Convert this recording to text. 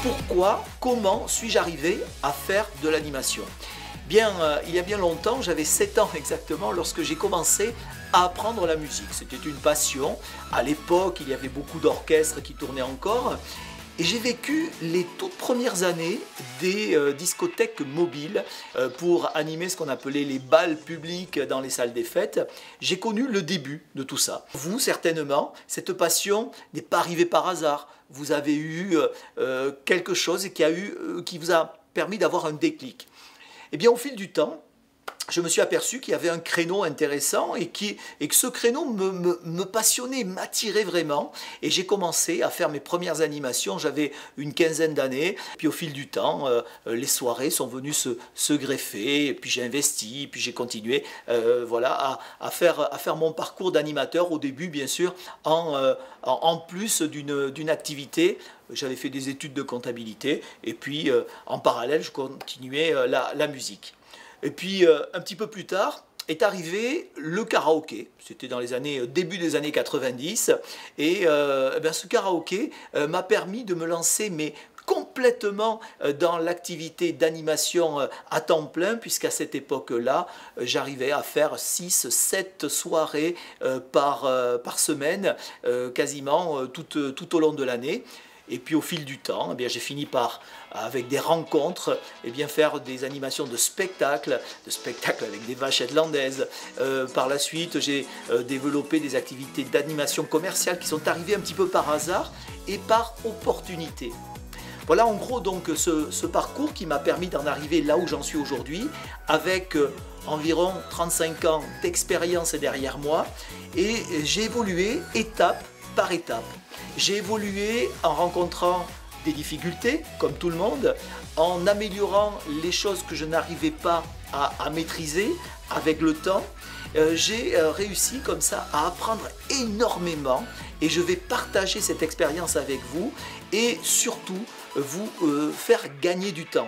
Pourquoi, comment suis-je arrivé à faire de l'animation? Bien, il y a bien longtemps, j'avais 7 ans exactement, lorsque j'ai commencé à apprendre la musique. C'était une passion. À l'époque, il y avait beaucoup d'orchestres qui tournaient encore. Et j'ai vécu les toutes premières années des discothèques mobiles pour animer ce qu'on appelait les bals publics dans les salles des fêtes. J'ai connu le début de tout ça. Vous, certainement, cette passion n'est pas arrivée par hasard. Vous avez eu quelque chose qui vous a permis d'avoir un déclic. Eh bien, au fil du temps, je me suis aperçu qu'il y avait un créneau intéressant et que ce créneau me passionnait, m'attirait vraiment. Et j'ai commencé à faire mes premières animations, j'avais une quinzaine d'années. Puis au fil du temps, les soirées sont venues se greffer, et puis j'ai investi, puis j'ai continué voilà, à faire mon parcours d'animateur. Au début, bien sûr, en plus d'une activité. J'avais fait des études de comptabilité et puis en parallèle, je continuais la musique. Et puis un petit peu plus tard est arrivé le karaoké. C'était dans les années, début des années 90. Et ce karaoké m'a permis de me lancer, mais complètement dans l'activité d'animation à temps plein, puisqu'à cette époque-là, j'arrivais à faire 6-7 soirées par semaine, quasiment tout au long de l'année. Et puis au fil du temps, j'ai fini par, avec des rencontres, faire des animations de spectacles avec des vaches headlandaises. Par la suite, j'ai développé des activités d'animation commerciale qui sont arrivées un petit peu par hasard et par opportunité. Voilà en gros donc ce parcours qui m'a permis d'en arriver là où j'en suis aujourd'hui, avec environ 35 ans d'expérience derrière moi, et j'ai évolué étape par étape. J'ai évolué en rencontrant des difficultés, comme tout le monde, en améliorant les choses que je n'arrivais pas à maîtriser avec le temps. J'ai réussi comme ça à apprendre énormément et je vais partager cette expérience avec vous et surtout vous faire gagner du temps.